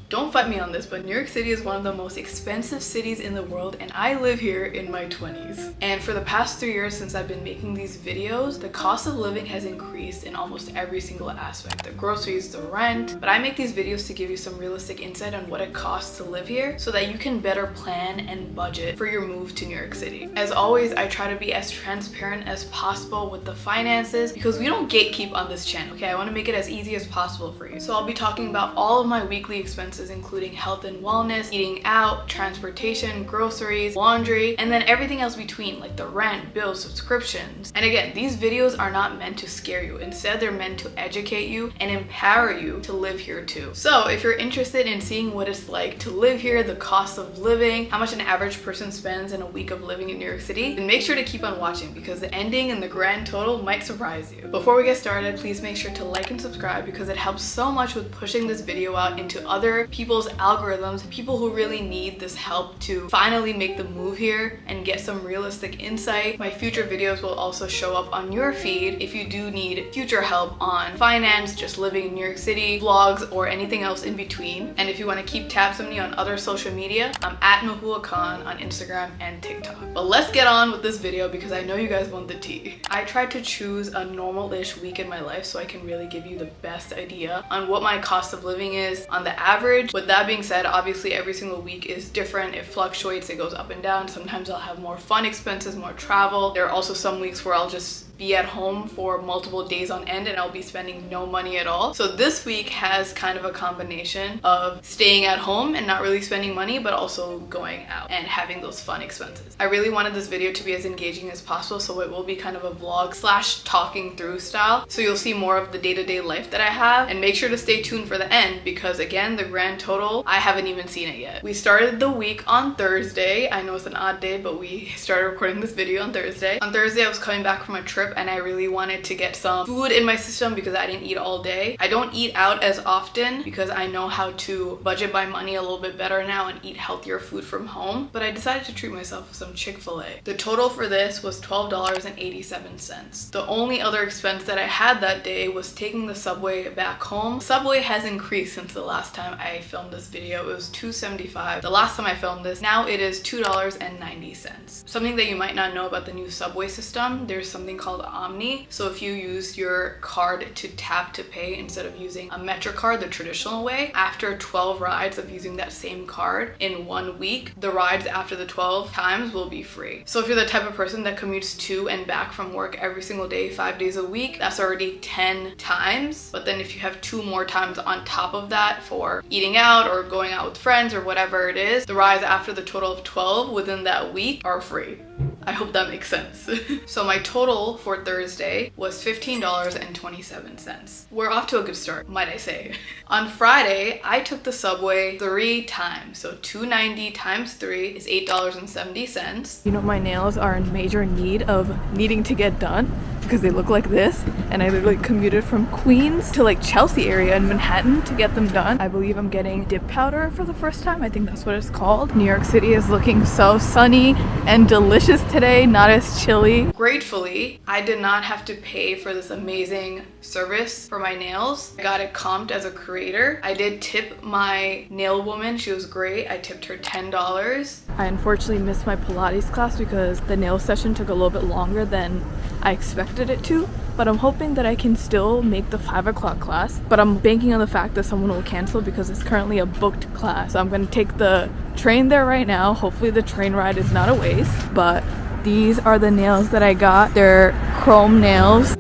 Don't fight me on this, but New York City is one of the most expensive cities in the world, and I live here in my 20s. And for the past 3 years since I've been making these videos, the cost of living has increased in almost every single aspect. The groceries, the rent. But I make these videos to give you some realistic insight on what it costs to live here so that you can better plan and budget for your move to New York City. As always, I try to be as transparent as possible with the finances because we don't gatekeep on this channel, okay? I want to make it as easy as possible for you. So I'll be talking about all of my weekly expenses, including health and wellness, eating out, transportation, groceries, laundry, and then everything else between, like the rent, bills, subscriptions. And again, these videos are not meant to scare you. Instead, they're meant to educate you and empower you to live here too. So if you're interested in seeing what it's like to live here, the cost of living, how much an average person spends in a week of living in New York City, then make sure to keep on watching because the ending and the grand total might surprise you. Before we get started, please make sure to like and subscribe because it helps so much with pushing this video out into other people's algorithms, people who really need this help to finally make the move here and get some realistic insight. My future videos will also show up on your feed if you do need future help on finance, just living in New York City, vlogs, or anything else in between. And if you want to keep tabs on me on other social media, I'm at Mahua Khan on Instagram and TikTok. But let's get on with this video because I know you guys want the tea. I tried to choose a normal-ish week in my life so I can really give you the best idea on what my cost of living is on the average. With that being said, obviously every single week is different. It fluctuates, it goes up and down. Sometimes I'll have more fun expenses, more travel. There are also some weeks where I'll just be at home for multiple days on end and I'll be spending no money at all. So this week has kind of a combination of staying at home and not really spending money, but also going out and having those fun expenses. I really wanted this video to be as engaging as possible, so it will be kind of a vlog slash talking through style. So you'll see more of the day-to-day life that I have, and make sure to stay tuned for the end because again, the grand total, I haven't even seen it yet. We started the week on Thursday. I know it's an odd day, but we started recording this video on Thursday. On Thursday, I was coming back from a trip and I really wanted to get some food in my system because I didn't eat all day. I don't eat out as often because I know how to budget my money a little bit better now and eat healthier food from home, but I decided to treat myself with some Chick-fil-A. The total for this was $12.87. The only other expense that I had that day was taking the subway back home. Subway has increased since the last time I filmed this video. It was $2.75 the last time I filmed this. Now it is $2.90. Something that you might not know about the new subway system, there's something called Omni. So if you use your card to tap to pay instead of using a MetroCard the traditional way, after 12 rides of using that same card in 1 week, the rides after the 12 times will be free. So if you're the type of person that commutes to and back from work every single day, 5 days a week, that's already 10 times. But then if you have 2 more times on top of that for eating out or going out with friends or whatever it is, the rides after the total of 12 within that week are free. I hope that makes sense. So my total for Thursday was $15.27. We're off to a good start, might I say. On Friday, I took the subway 3 times. So $2.90 times 3 is $8.70. You know, my nails are in major need of needing to get done because they look like this, and I literally commuted from Queens to like Chelsea area in Manhattan to get them done. I believe I'm getting dip powder for the first time. I think that's what it's called. New York City is looking so sunny and delicious today, not as chilly. Gratefully, I did not have to pay for this amazing service for my nails. I got it comped as a creator. I did tip my nail woman. She was great. I tipped her $10. I unfortunately missed my Pilates class because the nail session took a little bit longer than I expected it to, but I'm hoping that I can still make the 5 o'clock class, but I'm banking on the fact that someone will cancel because it's currently a booked class. So I'm going to take the train there right now. Hopefully the train ride is not a waste, but these are the nails that I got. They're chrome nails.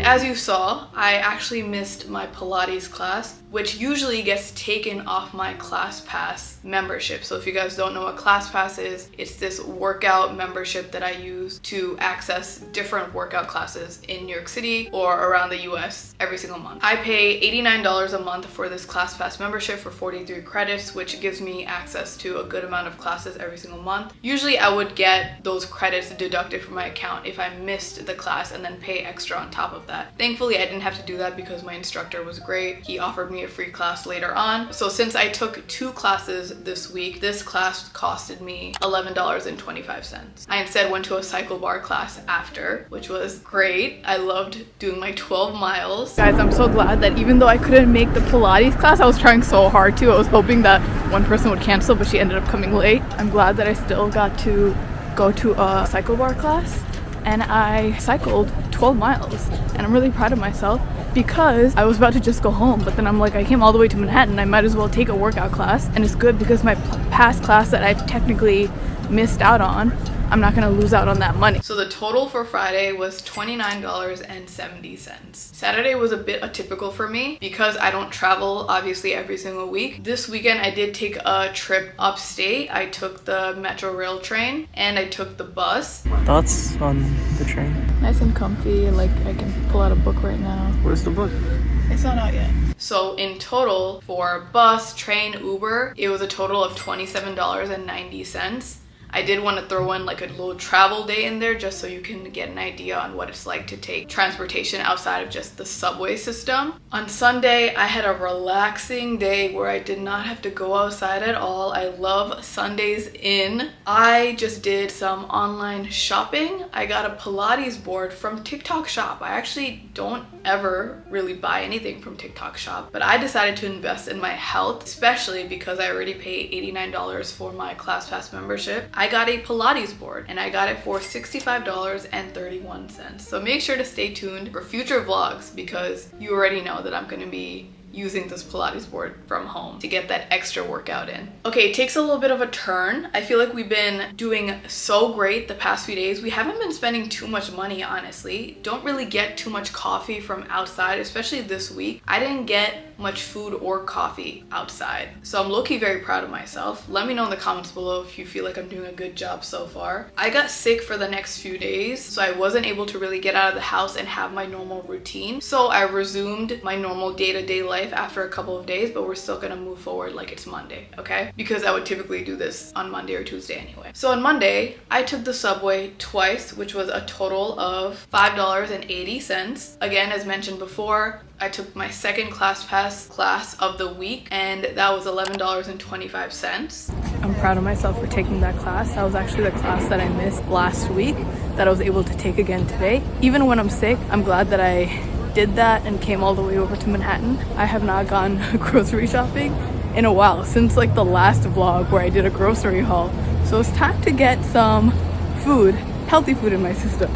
As you saw, I actually missed my Pilates class, which usually gets taken off my ClassPass membership. So if you guys don't know what ClassPass is, it's this workout membership that I use to access different workout classes in New York City or around the US every single month. I pay $89 a month for this ClassPass membership for 43 credits, which gives me access to a good amount of classes every single month. Usually I would get those credits deducted from my account if I missed the class and then pay extra on top of that. that. Thankfully, I didn't have to do that because my instructor was great. He offered me a free class later on. So since I took 2 classes this week, this class costed me $11.25. I instead went to a cycle bar class after, which was great. I loved doing my 12 miles. Guys, I'm so glad that even though I couldn't make the Pilates class, I was trying so hard to. I was hoping that one person would cancel, but she ended up coming late. I'm glad that I still got to go to a cycle bar class, and I cycled 12 miles, and I'm really proud of myself because I was about to just go home, but then I'm like, I came all the way to Manhattan, I might as well take a workout class. And it's good because my past class that I technically missed out on, I'm not gonna lose out on that money. So the total for Friday was $29.70. Saturday was a bit atypical for me because I don't travel obviously every single week. This weekend I did take a trip upstate. I took the Metro Rail train and I took the bus. Thoughts on the train? Nice and comfy, like I can pull out a book right now. Where's the book? It's not out yet. So in total for bus, train, Uber, it was a total of $27.90. I did want to throw in like a little travel day in there just so you can get an idea on what it's like to take transportation outside of just the subway system. On Sunday, I had a relaxing day where I did not have to go outside at all. I love Sundays in. I just did some online shopping. I got a Pilates board from TikTok Shop. I actually don't ever really buy anything from TikTok Shop, but I decided to invest in my health, especially because I already paid $89 for my ClassPass membership. I got a Pilates board and I got it for $65.31. So make sure to stay tuned for future vlogs because you already know that I'm gonna be using this Pilates board from home to get that extra workout in. Okay, it takes a little bit of a turn. I feel like we've been doing so great the past few days. We haven't been spending too much money, honestly. Don't really get too much coffee from outside, especially this week. I didn't get much food or coffee outside. So I'm low-key very proud of myself. Let me know in the comments below if you feel like I'm doing a good job so far. I got sick for the next few days, so I wasn't able to really get out of the house and have my normal routine. So I resumed my normal day-to-day life after a couple of days, but we're still gonna move forward like it's Monday, okay? Because I would typically do this on Monday or Tuesday anyway. So on Monday, I took the subway twice, which was a total of $5.80. Again, as mentioned before, I took my second ClassPass class of the week and that was $11.25. I'm proud of myself for taking that class. That was actually the class that I missed last week that I was able to take again today. Even when I'm sick, I'm glad that I did that and came all the way over to Manhattan. I have not gone grocery shopping in a while, since like the last vlog where I did a grocery haul. So it's time to get some food, healthy food in my system.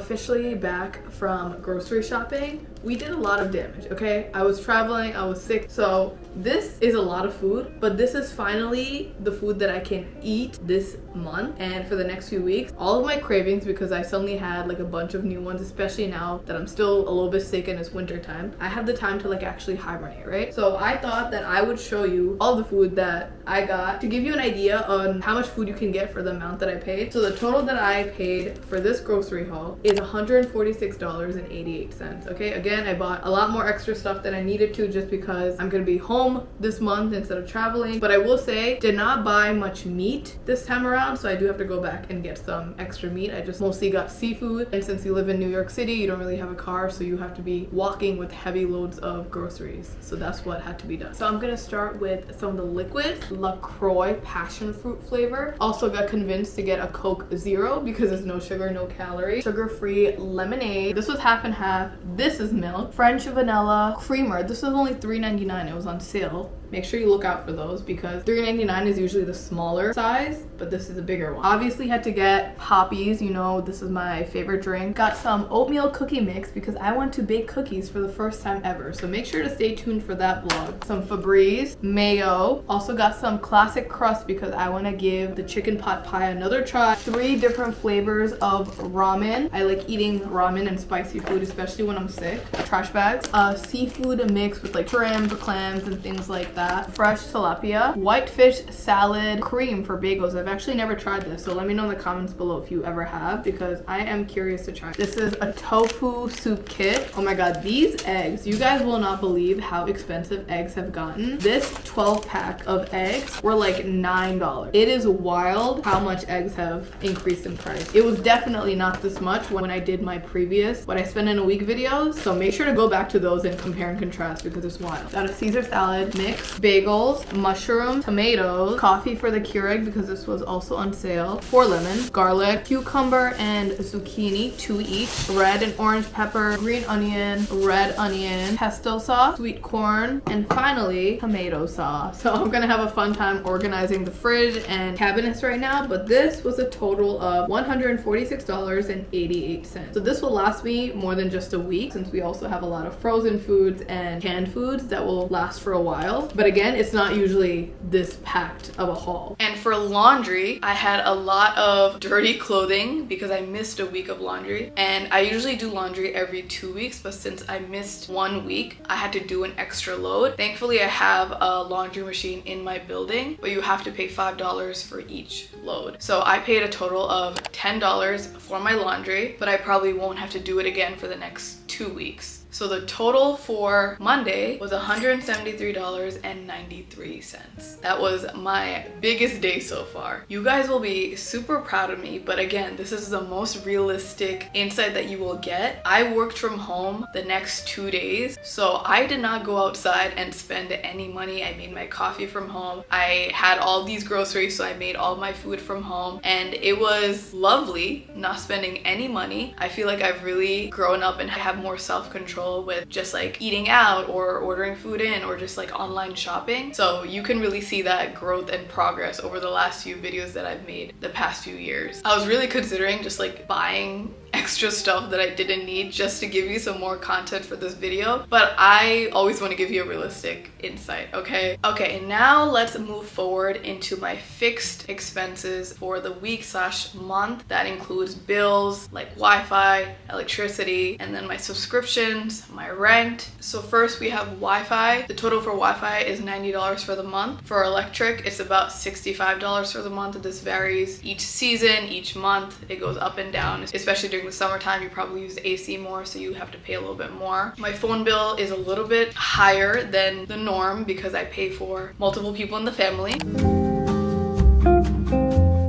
Officially back from grocery shopping. We did a lot of damage, okay? I was traveling, I was sick, so this is a lot of food, but this is finally the food that I can eat this month and for the next few weeks. All of my cravings, because I suddenly had like a bunch of new ones, especially now that I'm still a little bit sick and it's winter time. I have the time to like actually hibernate, right? So I thought that I would show you all the food that I got to give you an idea on how much food you can get for the amount that I paid. So the total that I paid for this grocery haul is $146.88, okay? Again, I bought a lot more extra stuff than I needed to just because I'm gonna be home this month instead of traveling. But I will say, did not buy much meat this time around, so I do have to go back and get some extra meat. I just mostly got seafood, and since you live in New York City, you don't really have a car, so you have to be walking with heavy loads of groceries. So that's what had to be done. So I'm gonna start with some of the liquids. LaCroix passion fruit flavor. Also got convinced to get a Coke Zero because there's no sugar, no calorie. Sugar-free lemonade. This was half and half. This is milk. French vanilla creamer. This was only $3.99. It was on sale. Make sure you look out for those because $3.99 is usually the smaller size, but this is a bigger one. Obviously had to get Poppies, you know, this is my favorite drink. Got some oatmeal cookie mix because I want to bake cookies for the first time ever. So make sure to stay tuned for that vlog. Some Febreze, mayo. Also got some classic crust because I want to give the chicken pot pie another try. 3 different flavors of ramen. I like eating ramen and spicy food, especially when I'm sick. Trash bags. Seafood mix with like shrimp, clams, and things like that. that. Fresh tilapia, whitefish salad cream for bagels. I've actually never tried this, so let me know in the comments below if you ever have, because I am curious to try. This is a tofu soup kit. Oh my god, these eggs, you guys will not believe how expensive eggs have gotten. This 12 pack of eggs were like $9. It is wild how much eggs have increased in price. It was definitely not this much when I did my previous what I spend in a week videos, so make sure to go back to those and compare and contrast because it's wild. Got a Caesar salad mix, bagels, mushroom, tomatoes, coffee for the Keurig because this was also on sale, 4 lemons, garlic, cucumber and zucchini, 2 each, red and orange pepper, green onion, red onion, pesto sauce, sweet corn, and finally tomato sauce. So I'm gonna have a fun time organizing the fridge and cabinets right now, but this was a total of $146.88. So this will last me more than just a week, since we also have a lot of frozen foods and canned foods that will last for a while. But again, it's not usually this packed of a haul. And for laundry, I had a lot of dirty clothing because I missed a week of laundry, and I usually do laundry every 2 weeks, but since I missed 1 week, I had to do an extra load. Thankfully, I have a laundry machine in my building, but you have to pay $5 for each load. So I paid a total of $10 for my laundry, but I probably won't have to do it again for the next 2 weeks. So the total for Monday was $173.93. That was my biggest day so far. You guys will be super proud of me, but again, this is the most realistic insight that you will get. I worked from home the next 2 days, so I did not go outside and spend any money. I made my coffee from home. I had all these groceries, so I made all my food from home, and it was lovely not spending any money. I feel like I've really grown up and have more self-control with just like eating out or ordering food in or just like online shopping. So you can really see that growth and progress over the last few videos that I've made the past few years. I was really considering just like buying extra stuff that I didn't need just to give you some more content for this video, but I always want to give you a realistic insight, okay? Okay, now let's move forward into my fixed expenses for the week/month. That includes bills like Wi-Fi, electricity, and then my subscriptions, my rent. So first we have Wi-Fi. The total for Wi-Fi is $90 for the month. For electric, it's about $65 for the month. This varies each season, each month. It goes up and down, especially during the summertime. You probably use AC more, so you have to pay a little bit more. My phone bill is a little bit higher than the norm because I pay for multiple people in the family.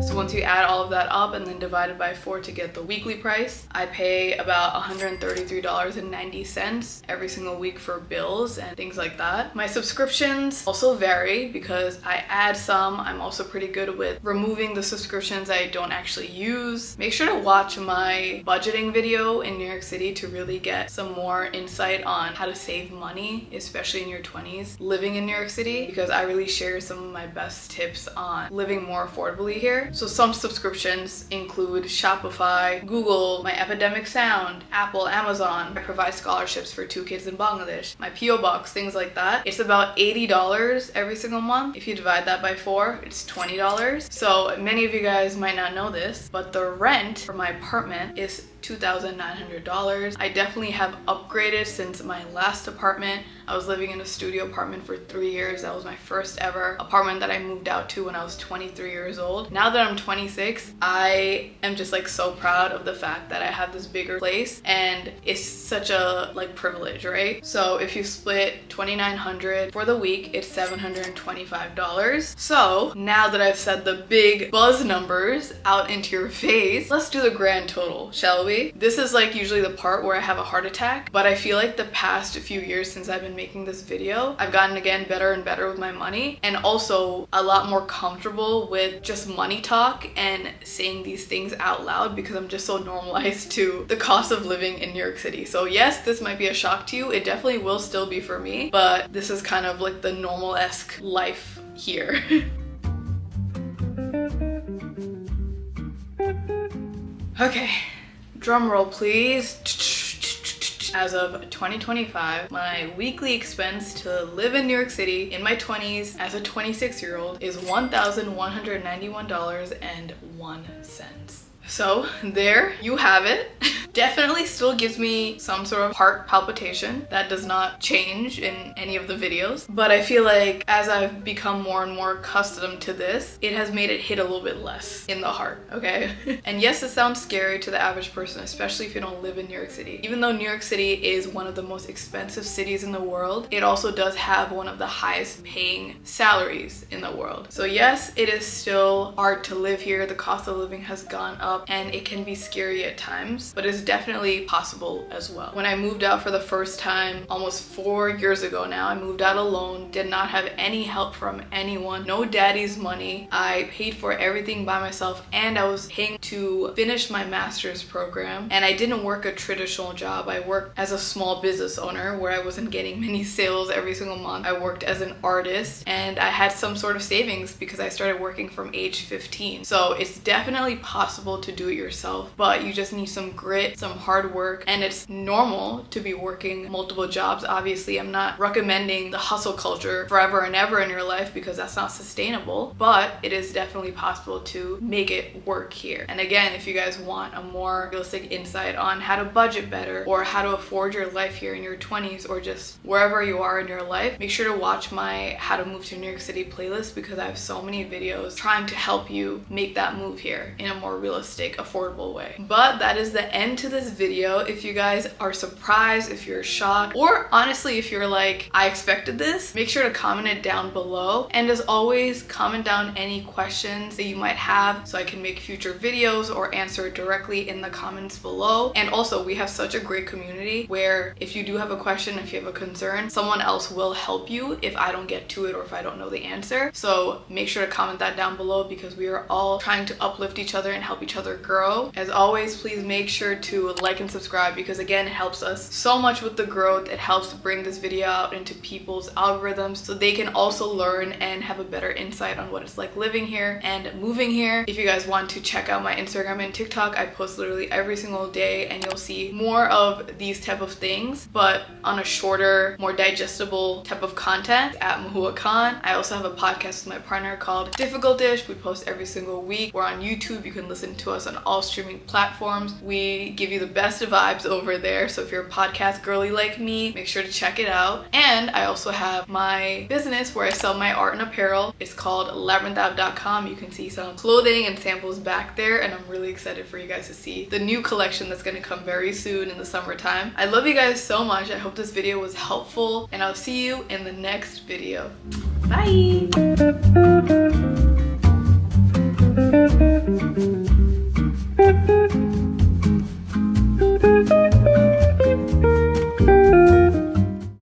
So once you add all of that up and then divide it by 4 to get the weekly price, I pay about $133.90 every single week for bills and things like that. My subscriptions also vary because I add some. I'm also pretty good with removing the subscriptions I don't actually use. Make sure to watch my budgeting video in New York City to really get some more insight on how to save money, especially in your 20s living in New York City, because I really share some of my best tips on living more affordably here. So some subscriptions include Shopify, Google, my Epidemic Sound, Apple, Amazon. I provide scholarships for 2 kids in Bangladesh, my PO box, things like that. It's about $80 every single month. If you divide that by 4, it's $20. So many of you guys might not know this, but the rent for my apartment is $2,900. I definitely have upgraded since my last apartment. I was living in a studio apartment for 3 years. That was my first ever apartment that I moved out to when I was 23 years old. Now that I'm 26, I am just like so proud of the fact that I have this bigger place, and it's such a like privilege, right? So if you split $2,900 for the week, it's $725. So now that I've said the big buzz numbers out into your face, let's do the grand total, shall we? This is like usually the part where I have a heart attack, but I feel like the past few years since I've been making this video, I've gotten again better and better with my money, and also a lot more comfortable with just money talk and saying these things out loud because I'm just so normalized to the cost of living in New York City. So yes, this might be a shock to you. It definitely will still be for me, but this is kind of like the normal-esque life here. Okay. Drum roll, please. As of 2025, my weekly expense to live in New York City in my 20s as a 26-year-old is $1,191.01. So there you have it. Definitely still gives me some sort of heart palpitation. That does not change in any of the videos. But I feel like as I've become more and more accustomed to this, it has made it hit a little bit less in the heart, okay? And yes, it sounds scary to the average person, especially if you don't live in New York City. Even though New York City is one of the most expensive cities in the world, it also does have one of the highest paying salaries in the world. So yes, it is still hard to live here. The cost of living has gone up and it can be scary at times, but it's definitely possible as well. When I moved out for the first time almost 4 years ago now, I moved out alone, did not have any help from anyone, no daddy's money. I paid for everything by myself and I was paying to finish my master's program, and I didn't work a traditional job. I worked as a small business owner where I wasn't getting many sales every single month. I worked as an artist and I had some sort of savings because I started working from age 15. So it's definitely possible to do it yourself, but you just need some grit, some hard work, and it's normal to be working multiple jobs. Obviously, I'm not recommending the hustle culture forever and ever in your life because that's not sustainable, but it is definitely possible to make it work here. And again, if you guys want a more realistic insight on how to budget better or how to afford your life here in your 20s or just wherever you are in your life, make sure to watch my How to Move to New York City playlist because I have so many videos trying to help you make that move here in a more realistic, affordable way. But that is the end to this video. If you guys are surprised, if you're shocked, or honestly if you're like, I expected this, make sure to comment it down below. And as always, comment down any questions that you might have so I can make future videos or answer it directly in the comments below. And also, we have such a great community where if you do have a question, if you have a concern, someone else will help you if I don't get to it or if I don't know the answer. So make sure to comment that down below because we are all trying to uplift each other and help each other grow. As always, please make sure to like and subscribe because again, it helps us so much with the growth. It helps bring this video out into people's algorithms so they can also learn and have a better insight on what it's like living here and moving here. If you guys want to check out my Instagram and TikTok, I post literally every single day and you'll see more of these type of things, but on a shorter, more digestible type of content at Mahua Khan. I also have a podcast with my partner called Difficult Dish. We post every single week. We're on YouTube. You can listen to us on all streaming platforms. We give you the best vibes over there. So if you're a podcast girly like me, make sure to check it out. And I also have my business where I sell my art and apparel. It's called labyrinthapp.com. You can see some clothing and samples back there, and I'm really excited for you guys to see the new collection that's going to come very soon in the summertime. I love you guys so much. I hope this video was helpful, and I'll see you in the next video. Bye!